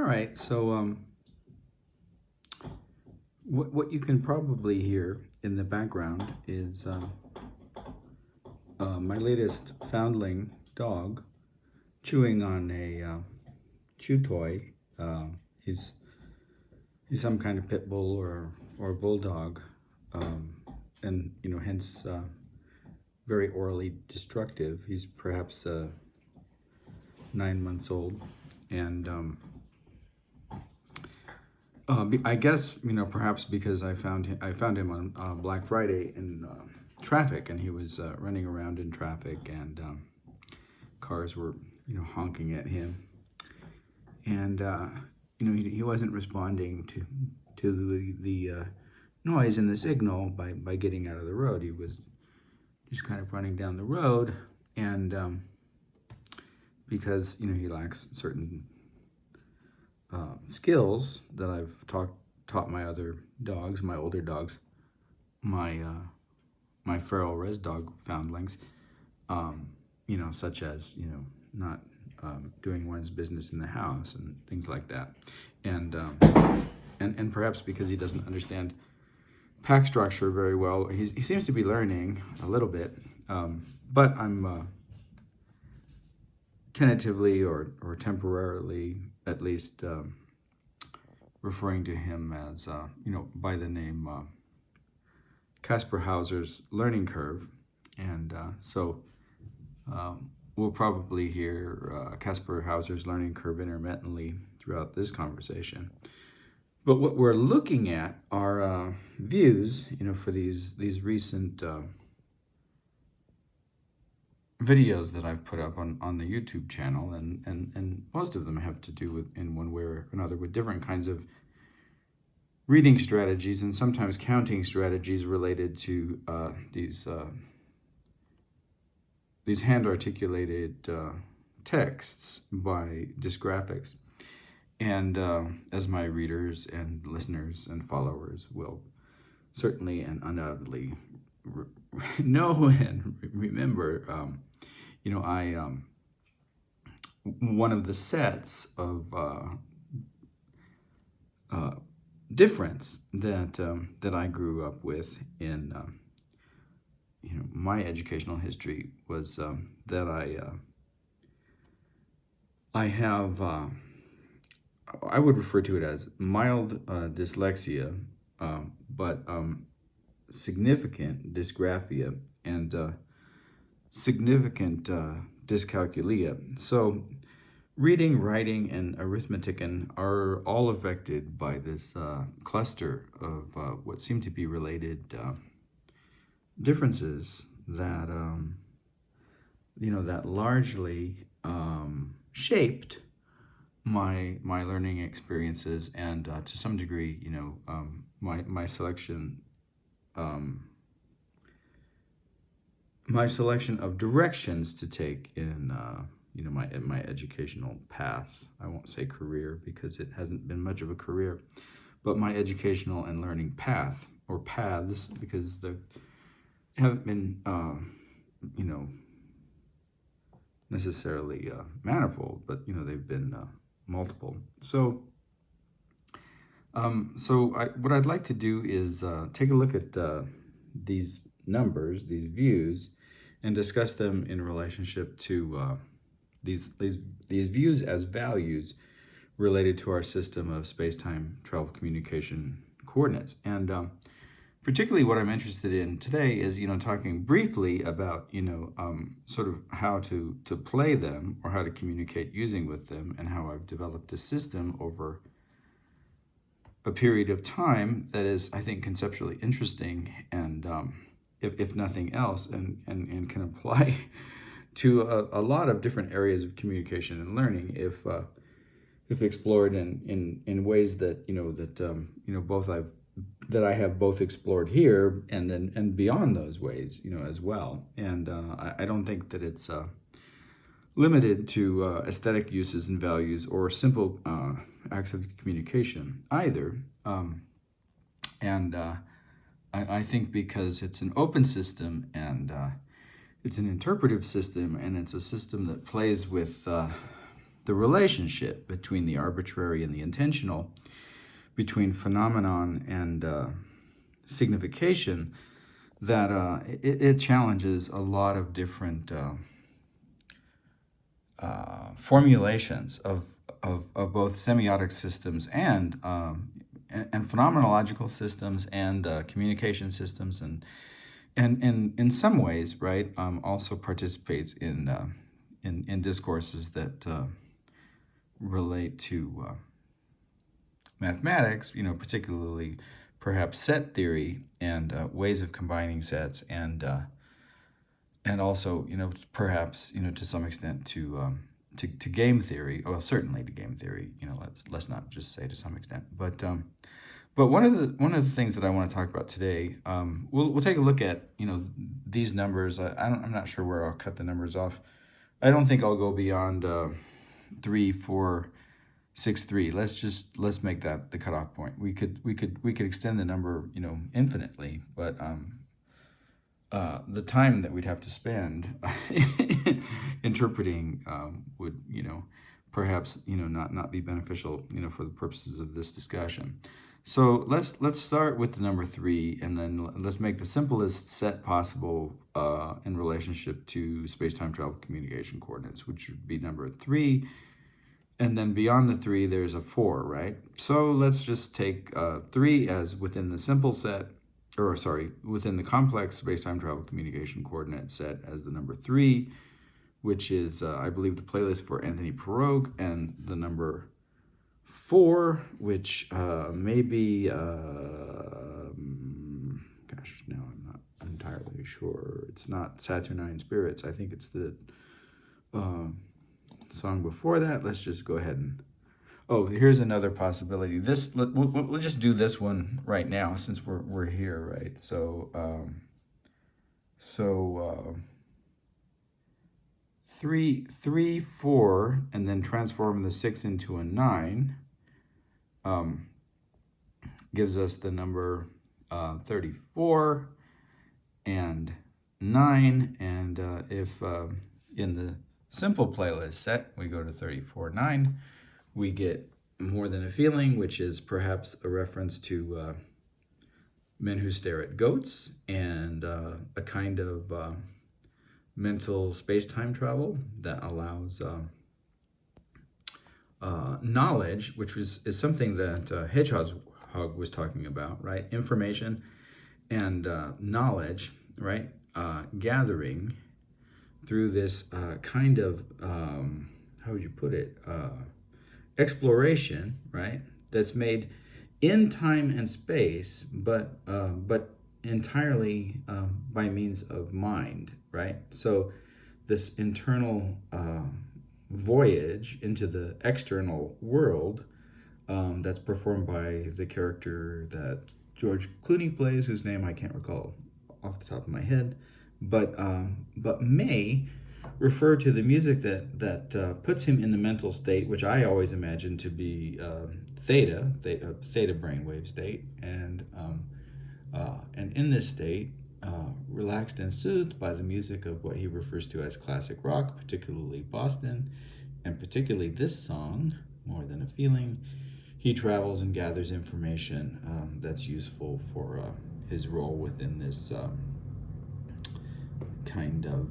All right, so what you can probably hear in the background is my latest foundling dog chewing on a chew toy. He's some kind of pit bull or bulldog, and hence very orally destructive. He's perhaps 9 months old, and I guess perhaps because I found him on Black Friday in traffic, and he was running around in traffic, and cars were honking at him, and he wasn't responding to the noise and the signal by getting out of the road. He was just kind of running down the road, and because he lacks certain skills that I've taught my other dogs, my older dogs, my feral res dog foundlings, such as not doing one's business in the house and things like that, and perhaps because he doesn't understand pack structure very well, he seems to be learning a little bit, but I'm tentatively or temporarily at least referring to him as by the name Kaspar Hauser's learning curve, and so we'll probably hear Kaspar Hauser's learning curve intermittently throughout this conversation. But what we're looking at are views, for these recent videos that I've put up on the YouTube channel, and most of them have to do with, in one way or another, with different kinds of reading strategies and sometimes counting strategies related to these hand-articulated texts by dysgraphics. And as my readers and listeners and followers will certainly and undoubtedly know and remember, one of the sets of difference that I grew up with in my educational history was that I have I would refer to it as mild dyslexia, but significant dysgraphia and significant dyscalculia. So reading, writing, and arithmetic are all affected by this cluster of what seem to be related differences that that largely shaped my learning experiences, and to some degree, my selection of directions to take in my educational path. I won't say career because it hasn't been much of a career, but my educational and learning path, or paths, because they haven't been necessarily manifold, but they've been multiple. So what I'd like to do is take a look at these numbers, these views, and discuss them in relationship to these views as values related to our system of space-time travel communication coordinates. And particularly what I'm interested in today is, talking briefly about, sort of how to play them or how to communicate using with them, and how I've developed a system over a period of time that is, I think, conceptually interesting, and if nothing else, and can apply to a lot of different areas of communication and learning if explored in ways that that I have both explored here and beyond those ways, as well. And I don't think that it's limited to aesthetic uses and values or simple acts of communication either. I think because it's an open system, and it's an interpretive system, and it's a system that plays with the relationship between the arbitrary and the intentional, between phenomenon and signification, that it challenges a lot of different formulations of both semiotic systems and phenomenological systems and communication systems, and in some ways, right, also participates in discourses that relate to mathematics, particularly perhaps set theory and ways of combining sets, and also, perhaps, to some extent to game theory. Well, certainly to game theory. Let's not just say to some extent, but one of the things that I want to talk about today, we'll take a look at these numbers. I'm not sure where I'll cut the numbers off. I don't think I'll go beyond 3, 4, 6, 3. Let's make that the cutoff point. We could extend the number infinitely, but the time that we'd have to spend interpreting would perhaps not be beneficial for the purposes of this discussion. So let's start with the number 3, and then let's make the simplest set possible in relationship to space-time travel communication coordinates, which would be number 3. And then beyond the 3, there's a 4, right? So let's just take 3 as within the simple set, or sorry, within the complex space-time travel communication coordinate set as the number 3, which is, I believe, the playlist for Anthony Pirog, and the number 4, which may be, gosh, now I'm not entirely sure. It's not Saturnine Spirits. I think it's the song before that. Let's just go ahead and, oh, here's another possibility. We'll just do this one right now since we're here, right? So 3, 4, and then transform the 6 into a 9 gives us the number 34 and 9, and if in the simple playlist set we go to 34, 9, we get More Than a Feeling, which is perhaps a reference to Men Who Stare at Goats, and a kind of mental space-time travel that allows knowledge, which is something that Hedgehog was talking about, right? Information and knowledge, right? Gathering through this kind of, how would you put it? Exploration, right? That's made in time and space, but entirely by means of mind, right? So this internal voyage into the external world that's performed by the character that George Clooney plays, whose name I can't recall off the top of my head, but may refer to the music that puts him in the mental state, which I always imagine to be theta brainwave state, and in this state, relaxed and soothed by the music of what he refers to as classic rock, particularly Boston, and particularly this song, More Than a Feeling, he travels and gathers information that's useful for his role within this kind of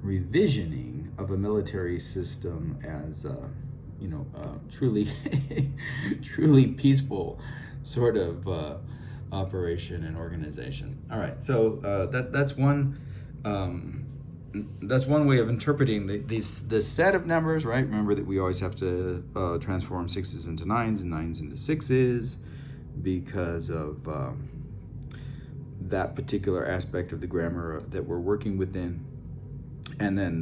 revisioning of a military system as truly truly peaceful sort of operation and organization. All right, so that's one way of interpreting this set of numbers, right? Remember that we always have to transform 6s into 9s and 9s into 6s because of that particular aspect of the grammar that we're working within. And then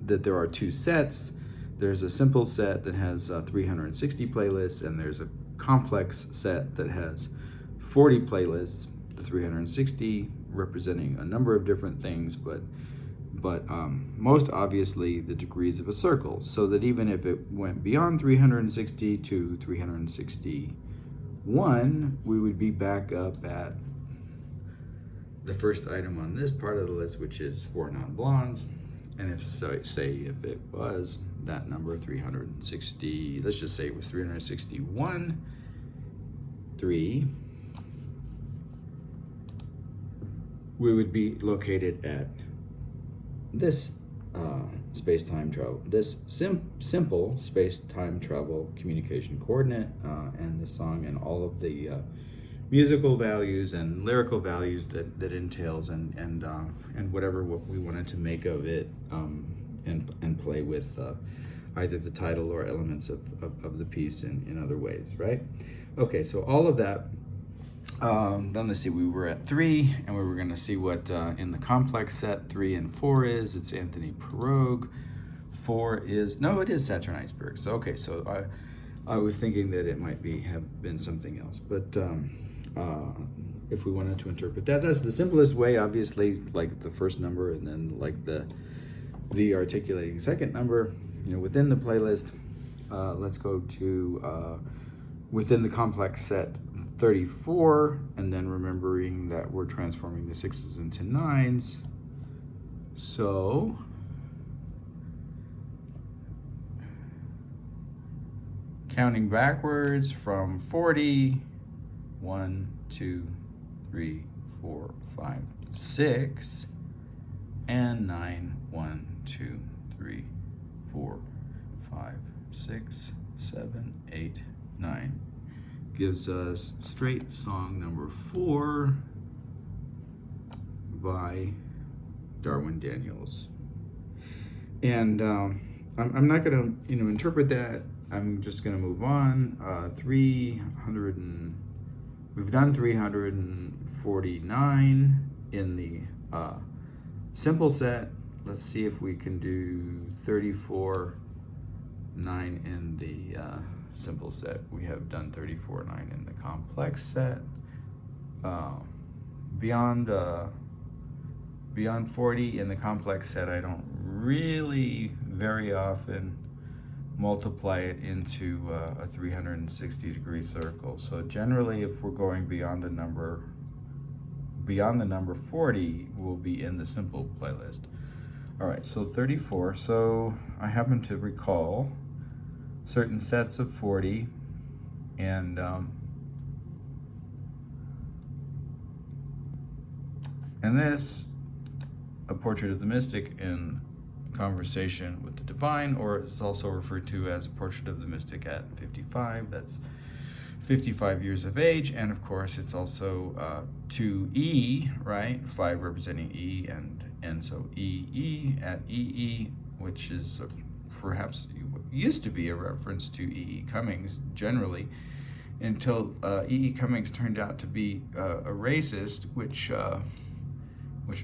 that there are 2 sets. There's a simple set that has 360 playlists, and there's a complex set that has 40 playlists, the 360 representing a number of different things, but most obviously the degrees of a circle, so that even if it went beyond 360 to 361, we would be back up at the first item on this part of the list, which is 4 non-blondes, And if so, say if it was that number 360, let's just say it was 361, 3, we would be located at this space-time travel, this simple space-time travel communication coordinate, and the song and all of the musical values and lyrical values that entails, and whatever we wanted to make of it, and play with either the title or elements of the piece in other ways, right? Okay, so all of that. Then let's see, we were at 3, and we were going to see what in the complex set 3 and 4 is. It's Anthony PiPrAA. 4 is, no, it is Saturn Iceberg. So okay, so I was thinking that it might have been something else, but if we wanted to interpret that, that's the simplest way, obviously, like the first number, and then like the articulating second number, you know, within the playlist. Let's go to within the complex set 34, and then remembering that we're transforming the 6s into 9s. So counting backwards from 40, 1, 2, 3, 4, 5, 6, and 9, 1, 2, 3, 4, 5, 6, 7, 8, 9. Gives us straight song number 4 by Darwin Daniels. And I'm not going to, you know, interpret that. I'm just going to move on. 300 and we've done 349 in the simple set. Let's see if we can do 34, 9 in the simple set. We have done 34, 9 in the complex set. Beyond 40 in the complex set, I don't really very often multiply it into a 360-degree circle. So generally, if we're going beyond the number 40, we'll be in the simple playlist. All right, so 34. So I happen to recall certain sets of 40, and this, A Portrait of the Mystic in Conversation with the Divine, or it's also referred to as A Portrait of the Mystic at 55. That's 55 years of age, and of course it's also 2E, right? 5 representing E, and so EE at EE, which is perhaps used to be a reference to E.E. Cummings generally, until E.E. Cummings turned out to be a racist, which at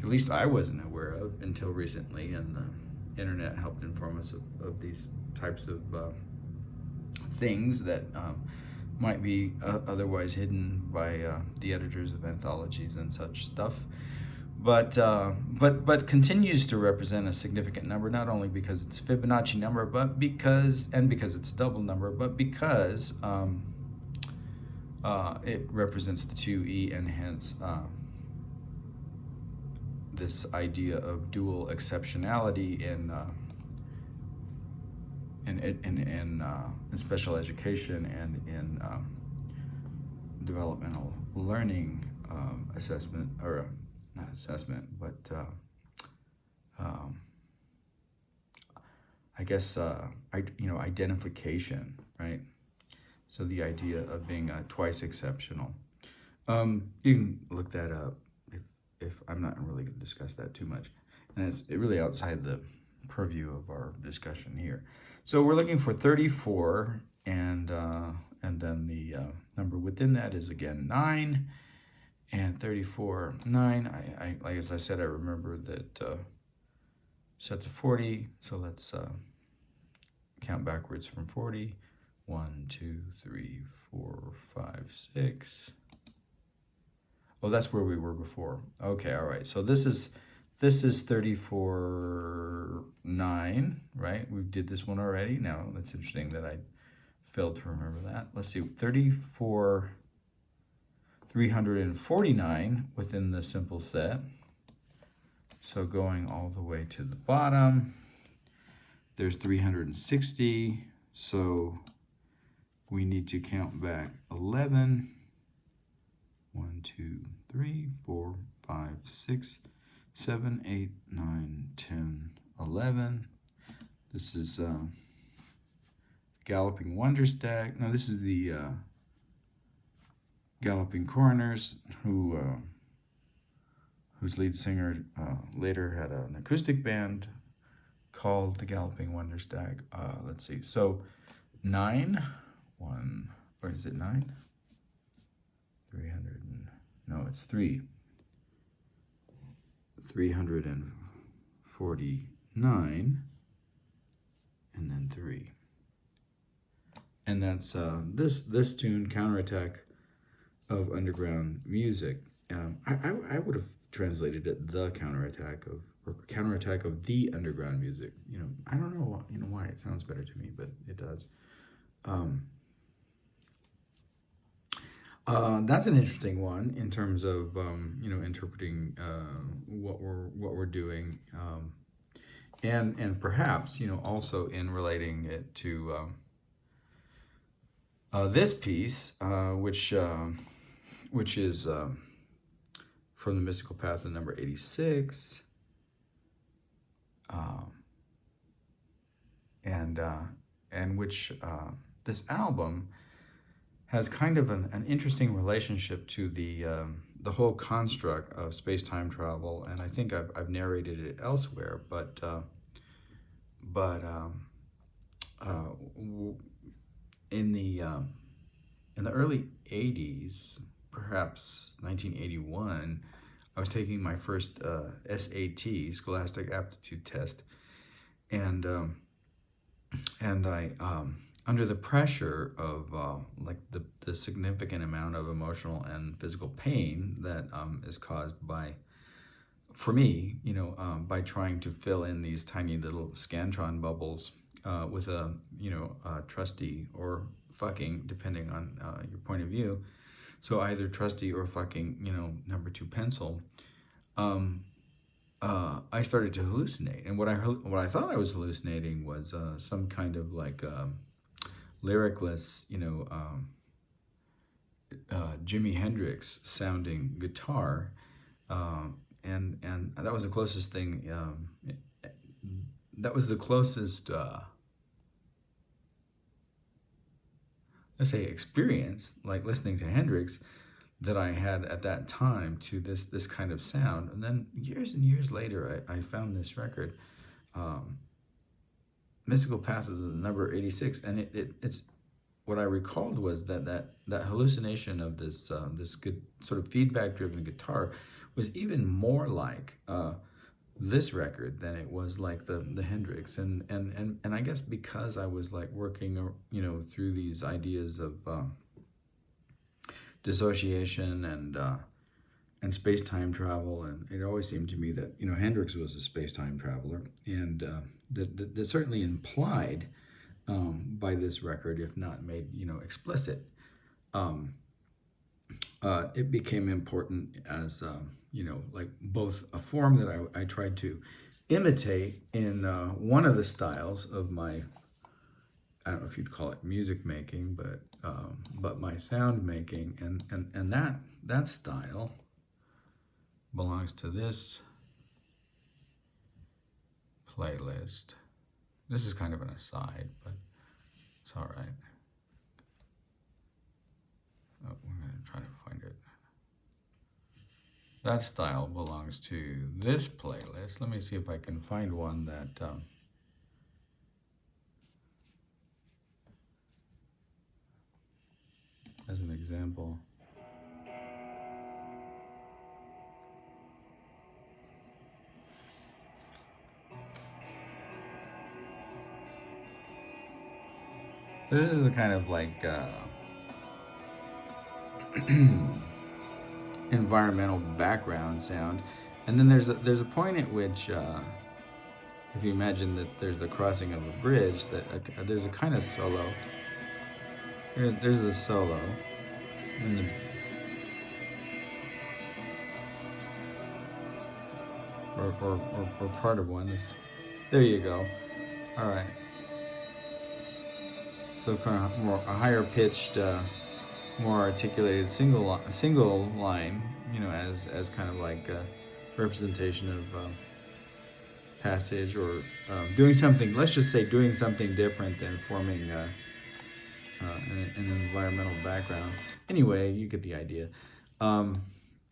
least I wasn't aware of until recently, and the internet helped inform us of these types of things that might be otherwise hidden by the editors of anthologies and such stuff. But continues to represent a significant number, not only because it's a Fibonacci number, but because it's a double number, but because it represents the 2E, and hence this idea of dual exceptionality in special education and in developmental learning assessment, or not assessment, but I guess identification, right? So the idea of being twice exceptional. You can look that up if I'm not really going to discuss that too much, and it's really outside the purview of our discussion here. So we're looking for 34, and then the number within that is again 9. And 34, 9, I like as I said, I remember that sets of 40, so let's count backwards from 40. 1, 2, 3, 4, 5, 6. Oh, that's where we were before. Okay, all right. So this is 34, 9, right? We did this one already. Now, that's interesting that I failed to remember that. Let's see, 34, 349 within the simple set. So going all the way to the bottom, there's 360. So we need to count back 11. 1, 2, 3, 4, 5, 6, 7, 8, 9, 10, 11. This is Galloping Wonder Stack. No, this is the Galloping Coroners, whose lead singer later had an acoustic band called the Galloping Wonder Stack. Let's see. So 9, 1, or is it 9? 300. No, it's 3. 349, and then 3. And that's this tune, Counterattack of Underground Music. I would have translated it the counterattack of, or counterattack of the underground music. I don't know, why it sounds better to me, but it does. That's an interesting one in terms of interpreting what we're doing, and perhaps also in relating it to this piece, which is from the Mystical Paths of number 86, and which this album has kind of an interesting relationship to the whole construct of space-time travel, and I think I've narrated it elsewhere, but in the early 80s, perhaps 1981, I was taking my first SAT, Scholastic Aptitude Test, and I under the pressure of the significant amount of emotional and physical pain that is caused by, for me, by trying to fill in these tiny little Scantron bubbles with a trusty or fucking, depending on your point of view. So either trusty or fucking, number 2 pencil. I started to hallucinate, and what I thought I was hallucinating was some kind of like lyricless, Jimi Hendrix sounding guitar, and that was the closest thing. That was the closest, let's say, experience, like listening to Hendrix, that I had at that time to this kind of sound. And then years and years later, I found this record, Mystical Path of the number 86, and it's what I recalled was that hallucination of this good sort of feedback-driven guitar was even more like this record than it was like the Hendrix, and I guess because I was like working through these ideas of dissociation and space-time travel, and it always seemed to me that Hendrix was a space-time traveler, and that certainly implied by this record, if not made explicit. It became important as like both a form that I tried to imitate in one of the styles of my, I don't know if you'd call it music making, but my sound making, and that style belongs to this playlist. This is kind of an aside, but it's all right. Oh, we're going to try to find it. That style belongs to this playlist. Let me see if I can find one that as an example. This is the kind of like environmental background sound, and then there's a point at which, if you imagine that there's the crossing of a bridge, that there's a kind of solo. There's the solo, and or part of one. There you go. All right. So kind of more a higher pitched, more articulated single line, as kind of like a representation of passage, or doing something. Let's just say doing something different than forming an environmental background. Anyway, you get the idea.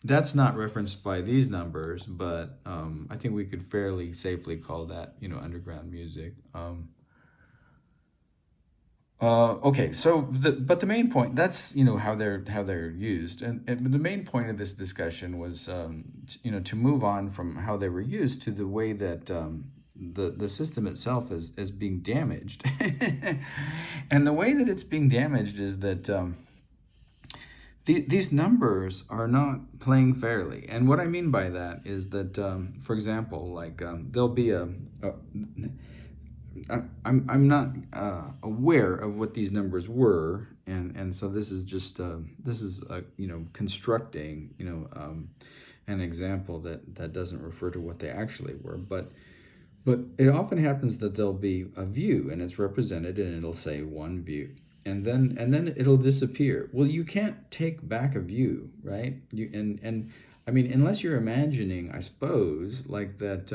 That's not referenced by these numbers, but I think we could fairly safely call that, underground music. Okay, so but the main point, that's how they're used, and the main point of this discussion was to move on from how they were used to the way that the system itself is being damaged. And the way that it's being damaged is that these numbers are not playing fairly. And what I mean by that is that, for example, like there'll be I'm not aware of what these numbers were, and so this is just constructing an example that doesn't refer to what they actually were, but it often happens that there'll be a view and it's represented and it'll say one view, and then it'll disappear. Well, you can't take back a view, right? And I mean, unless you're imagining, I suppose, like that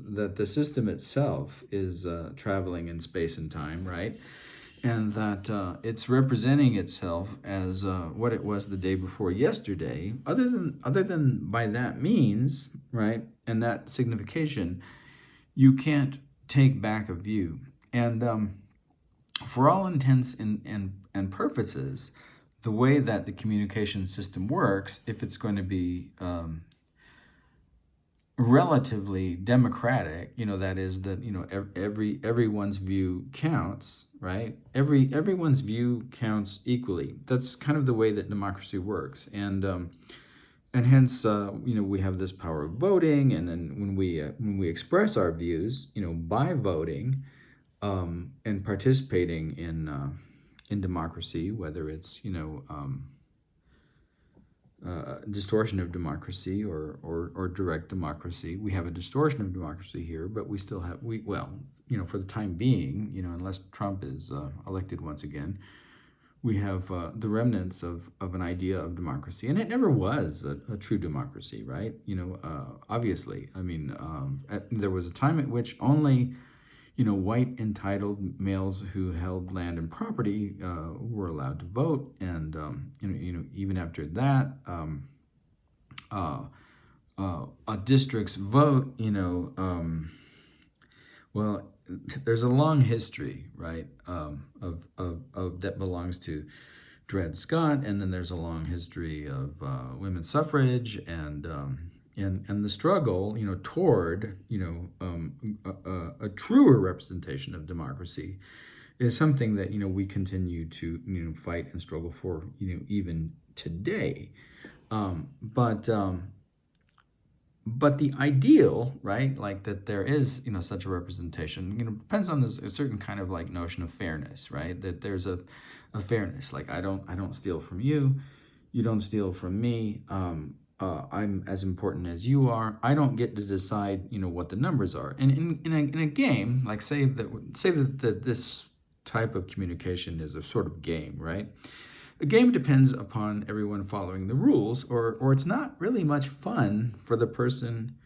that the system itself is traveling in space and time, right? And that it's representing itself as what it was the day before yesterday. Other than by that means, right, and that signification, you can't take back a view. And for all intents and purposes, the way that the communication system works, if it's going to be relatively democratic, that is that everyone's view counts, right? Everyone's view counts equally. That's kind of the way that democracy works, and hence we have this power of voting, and then when we express our views, by voting and participating in democracy, whether it's distortion of democracy or direct democracy. We have a distortion of democracy here, but we still have, for the time being, unless Trump is elected once again, we have the remnants of an idea of democracy. And it never was a true democracy, right? Obviously, I mean, there was a time at which only white entitled males who held land and property were allowed to vote, and even after that, a district's vote, well, there's a long history, right, of that belongs to Dred Scott, and then there's a long history of women's suffrage and the struggle, toward, a truer representation of democracy is something that, we continue to, fight and struggle for, even today. But the ideal, right, like that there is, such a representation, depends on a certain kind of like notion of fairness, right? That there's a fairness, like I don't steal from you, you don't steal from me. I'm as important as you are. I don't get to decide, what the numbers are. And in a game, like say that this type of communication is a sort of game, right? The game depends upon everyone following the rules, or it's not really much fun for the person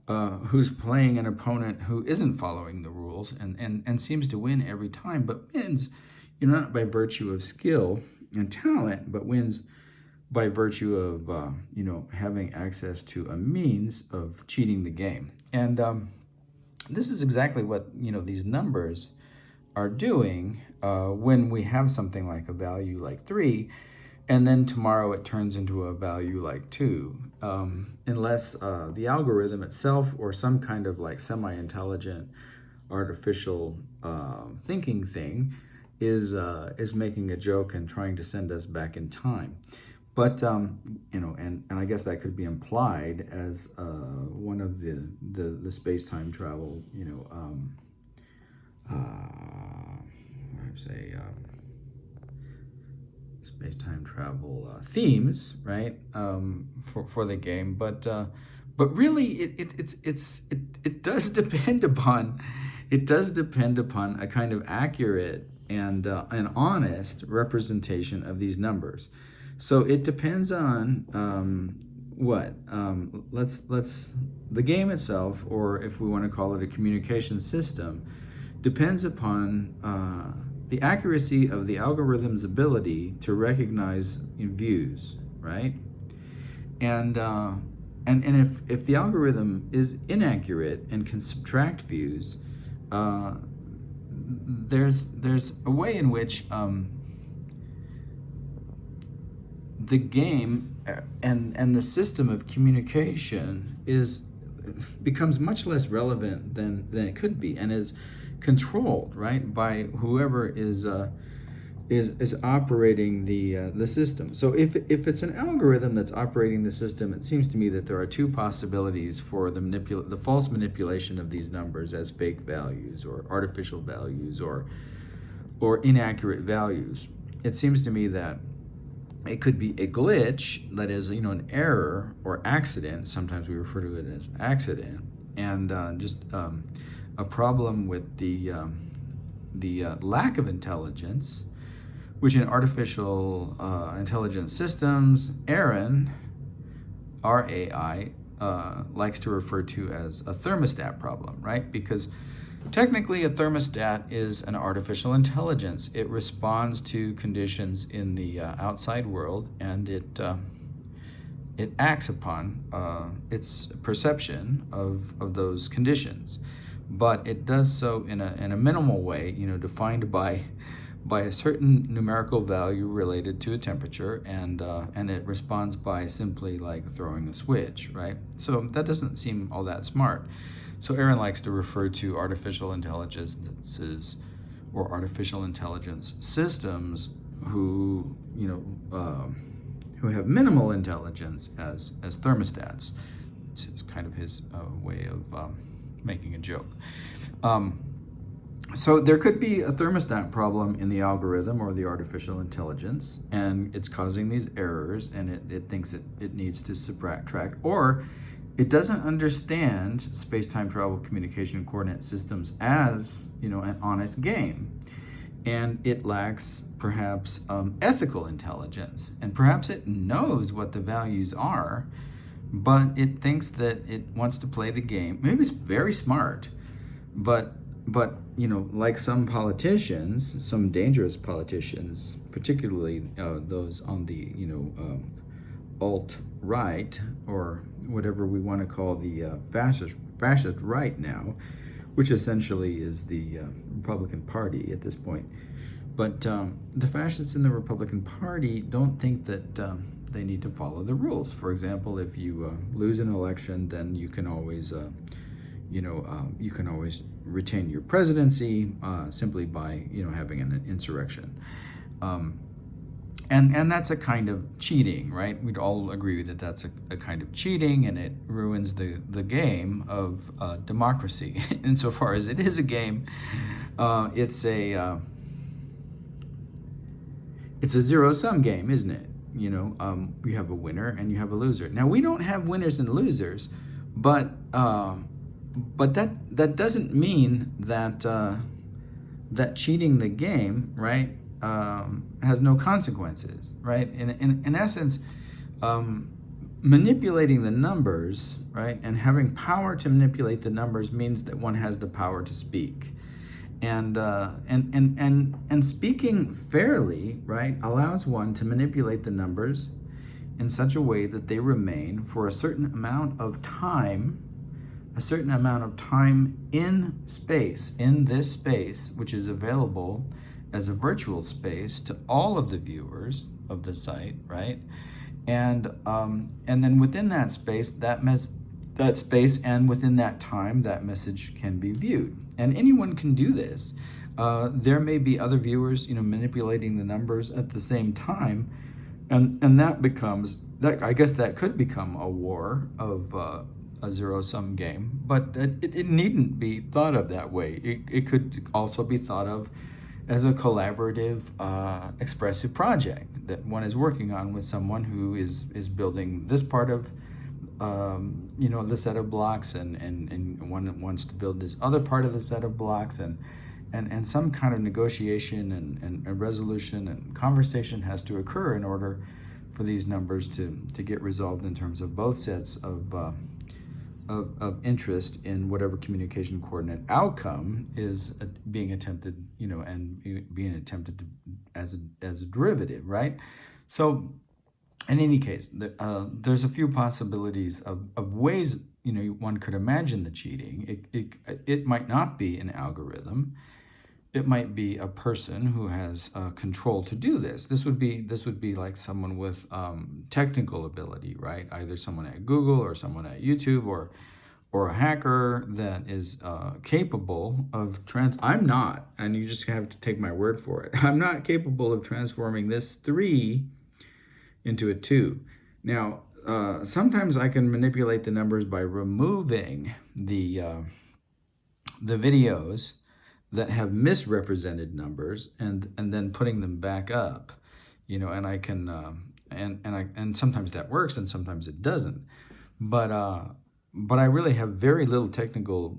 who's playing an opponent who isn't following the rules and seems to win every time, but wins, not by virtue of skill and talent, but wins by virtue of having access to a means of cheating the game. And this is exactly what these numbers are doing when we have something like a value like 3, and then tomorrow it turns into a value like 2, unless the algorithm itself or some kind of like semi-intelligent artificial thinking thing is making a joke and trying to send us back in time. But and I guess that could be implied as one of the space-time travel, space-time travel themes, right? For the game, but But really, it does depend upon a kind of accurate and an honest representation of these numbers. So it depends on the game itself, or if we want to call it a communication system, depends upon the accuracy of the algorithm's ability to recognize views, right? And if the algorithm is inaccurate and can subtract views, there's a way in which the game and the system of communication becomes much less relevant than it could be, and is controlled, right, by whoever is operating the system. So if it's an algorithm that's operating the system, it seems to me that there are two possibilities for the false manipulation of these numbers as fake values or artificial values or inaccurate values. It seems to me that it could be a glitch, that is, an error or accident. Sometimes we refer to it as accident, and just a problem with the lack of intelligence, which in artificial intelligence systems, Aaron, RAI, likes to refer to as a thermostat problem, right? Because technically a thermostat is an artificial intelligence. It responds to conditions in the outside world, and it acts upon its perception of those conditions. But it does so in a minimal way, defined by a certain numerical value related to a temperature, and it responds by simply like throwing a switch, right? So that doesn't seem all that smart. So Aaron likes to refer to artificial intelligences or artificial intelligence systems who have minimal intelligence as thermostats. It's kind of his way of making a joke. So there could be a thermostat problem in the algorithm or the artificial intelligence, and it's causing these errors, and it thinks it needs to subtract, or it doesn't understand space-time travel communication coordinate systems as an honest game, and it lacks perhaps ethical intelligence, and perhaps it knows what the values are, but it thinks that it wants to play the game. Maybe it's very smart, but like some politicians, some dangerous politicians, particularly those on the alt-right, or whatever we want to call the fascist right now, which essentially is the Republican Party at this point. But the fascists in the Republican Party don't think that they need to follow the rules. For example, if you lose an election, then you can always retain your presidency simply by having an insurrection, and that's a kind of cheating, right? We'd all agree that that's a kind of cheating, and it ruins the game of democracy. Insofar as it is a game, it's a zero-sum game, isn't it? You have a winner and you have a loser. Now, we don't have winners and losers, but that doesn't mean that that cheating the game, right, has no consequences, right? In essence, manipulating the numbers, right, and having power to manipulate the numbers means that one has the power to speak, and speaking fairly, right, allows one to manipulate the numbers in such a way that they remain for a certain amount of time in space, in this space, which is available as a virtual space to all of the viewers of the site, right? And then within that space, and within that time, that message can be viewed. And anyone can do this. There may be other viewers, manipulating the numbers at the same time, and that becomes that. I guess that could become a war of a zero-sum game, but it needn't be thought of that way. It could also be thought of as a collaborative, expressive project that one is working on with someone who is building this part of you know, the set of blocks, and one wants to build this other part of the set of blocks, and some kind of negotiation and resolution and conversation has to occur in order for these numbers to get resolved in terms of both sets of interest in whatever communication coordinate outcome is being attempted, you know, and being attempted to, as a derivative, right? So in any case, there's a few possibilities of ways, you know, one could imagine the cheating. It might not be an algorithm. It might be a person who has control to do this. This would be like someone with technical ability, right? Either someone at Google or someone at YouTube or a hacker that is capable of I'm not, and you just have to take my word for it. I'm not capable of transforming this 3 into a 2. Now, sometimes I can manipulate the numbers by removing the videos that have misrepresented numbers and then putting them back up, you know, and I can and sometimes that works and sometimes it doesn't, but I really have very little technical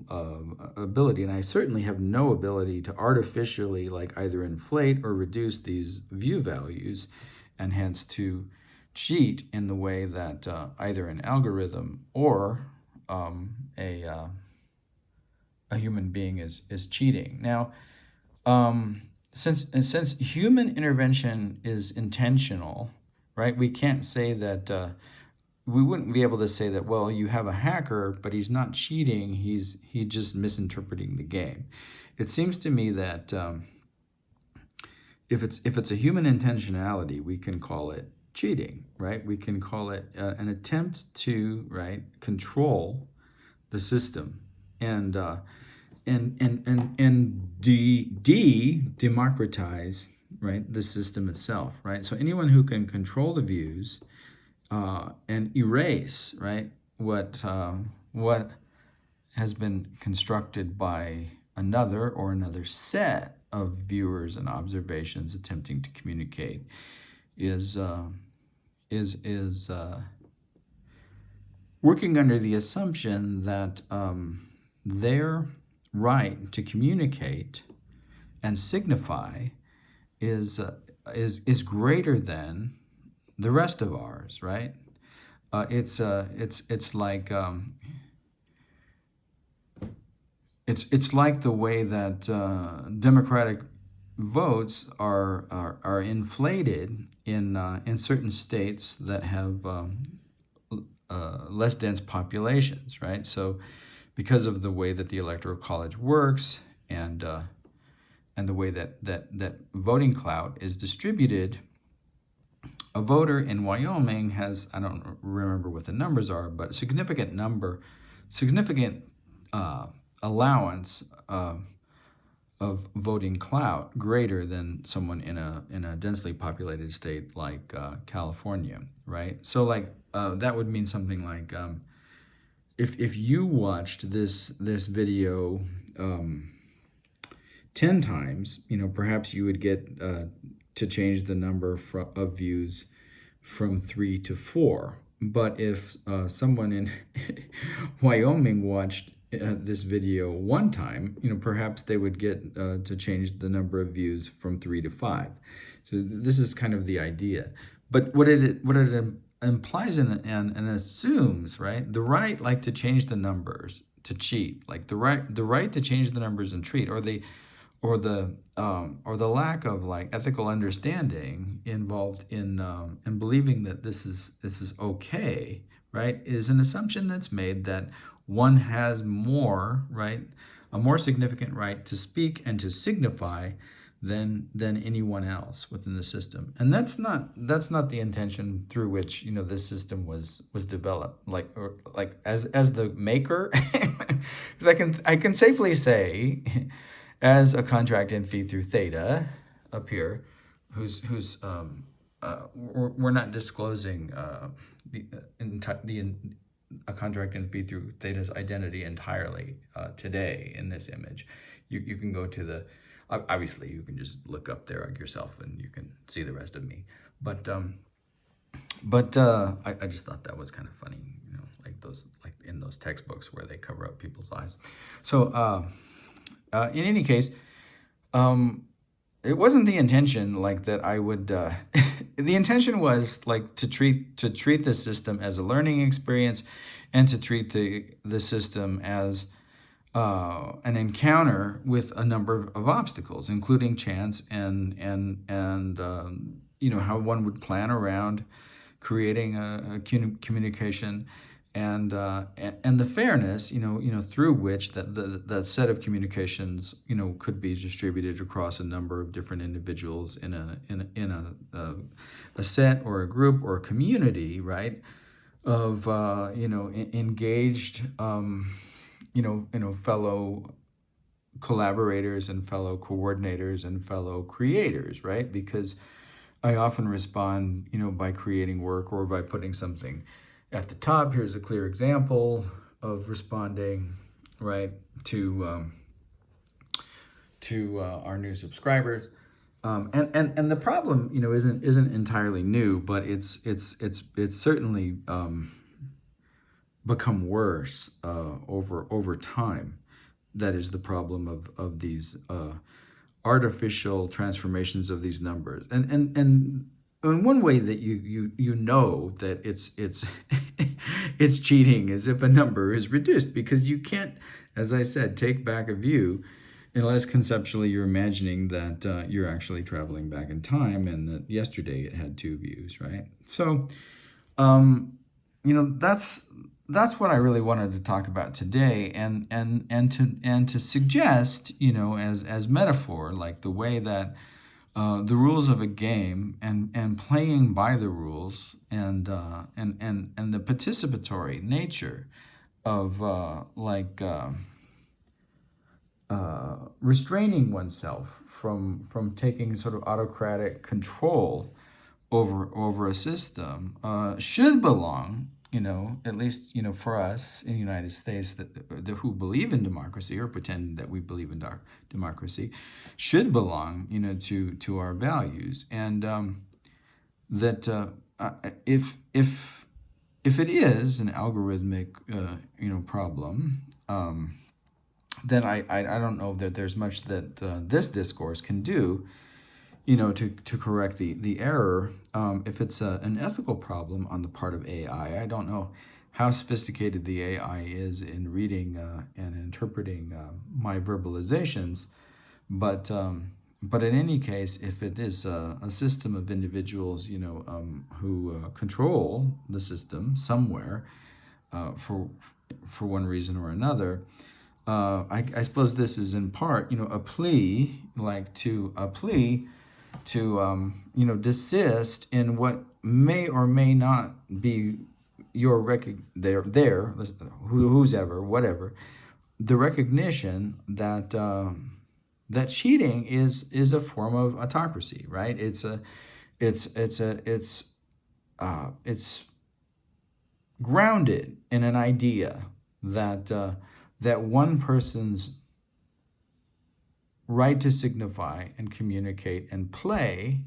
ability, and I certainly have no ability to artificially like either inflate or reduce these view values, and hence to cheat in the way that either an algorithm or a human being is cheating. Now, since human intervention is intentional, right? We can't say that we wouldn't be able to say that, well, you have a hacker, but he's not cheating. He's just misinterpreting the game. It seems to me that if it's a human intentionality, we can call it cheating, right? We can call it an attempt to control the system and democratize the system itself, right? So anyone who can control the views and erase what has been constructed by another set of viewers and observations attempting to communicate is working under the assumption that their right to communicate and signify is greater than the rest of ours, right? It's like it's like the way that democratic votes are inflated in certain states that have less dense populations, right? So because of the way that the Electoral College works and the way that voting clout is distributed, a voter in Wyoming has, I don't remember what the numbers are, but a significant allowance of voting clout greater than someone in a densely populated state like California, right? So that would mean something like if you watched this video 10 times, perhaps you would get to change the number of views from 3 to 4. But if someone in Wyoming watched this video 1 time, perhaps they would get to change the number of views from 3 to 5. So this is kind of the idea. But what it implies and assumes, right, the right to change the numbers to cheat, like the right to change the numbers and cheat, or the lack of ethical understanding involved in believing that this is okay, right, is an assumption that's made that one has a more significant right to speak and to signify than anyone else within the system. And that's not the intention through which this system was developed, as the maker. Because I can safely say, as a contract in phi through theta up here, we're not disclosing a contract in phi through theta's identity entirely today in this image. You can go to obviously you can just look up there yourself and you can see the rest of me. But I just thought that was kind of funny, like in those textbooks where they cover up people's eyes. So in any case, it wasn't the intention like that I would. The intention was like to treat the system as a learning experience, and to treat the system as an encounter with a number of obstacles, including chance and how one would plan around creating a communication, and the fairness, through which that set of communications, could be distributed across a number of different individuals in a set or a group or a community, right, of engaged fellow collaborators and fellow coordinators and fellow creators, right? Because I often respond, by creating work or by putting something at the top. Here's a clear example of responding, right, to our new subscribers. And the problem, isn't entirely new, but it's certainly become worse over time. That is the problem of these artificial transformations of these numbers, and in one way that you know that it's it's cheating is if a number is reduced, because you can't, as I said, take back a view unless conceptually you're imagining that you're actually traveling back in time and that yesterday it had two views, right? So that's what I really wanted to talk about today, and to suggest, as metaphor, like the way that the rules of a game and playing by the rules and the participatory nature of restraining oneself from taking sort of autocratic control over a system should belong, at least, for us in the United States who believe in democracy or pretend that we believe in democracy, should belong, to our values. And that if it is an algorithmic, problem, then I don't know that there's much that this discourse can do, to correct the error. If it's an ethical problem on the part of AI, I don't know how sophisticated the AI is in reading and interpreting my verbalizations, but in any case, if it is a system of individuals, who control the system somewhere for one reason or another, I suppose this is in part, a plea to desist in what may or may not be your whatever, the recognition that that cheating is a form of autocracy, right? It's grounded in an idea that that one person's right to signify and communicate and play,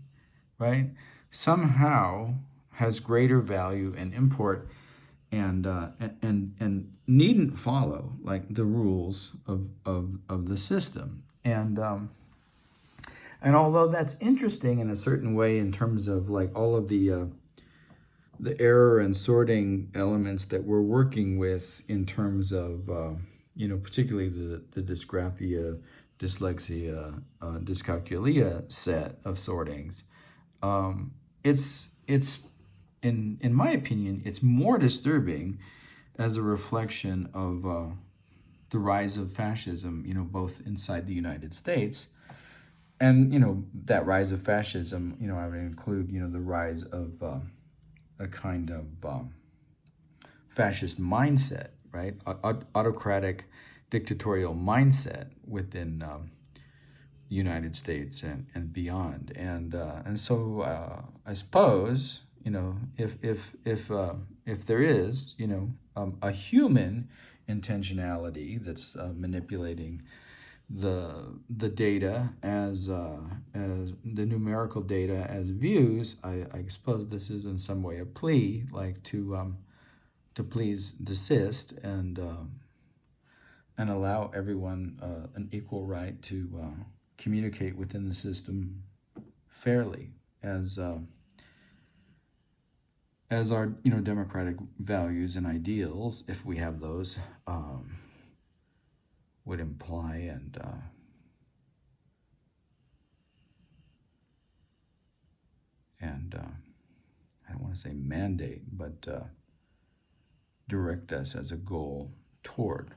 right, somehow has greater value and import, and needn't follow like the rules of the system. And although that's interesting in a certain way in terms of like all of the error and sorting elements that we're working with in terms of particularly the dysgraphia, dyslexia, dyscalculia set of sortings, it's in my opinion, it's more disturbing as a reflection of the rise of fascism, both inside the United States, and that rise of fascism, I would include the rise of a kind of fascist mindset, right? Autocratic, dictatorial mindset within the United States and beyond. And so I suppose, if there is, a human intentionality that's manipulating the data as the numerical data as views, I suppose this is in some way a plea, like to please desist and allow everyone an equal right to communicate within the system fairly, as our democratic values and ideals, if we have those, would imply, and I don't want to say mandate, but direct us as a goal toward.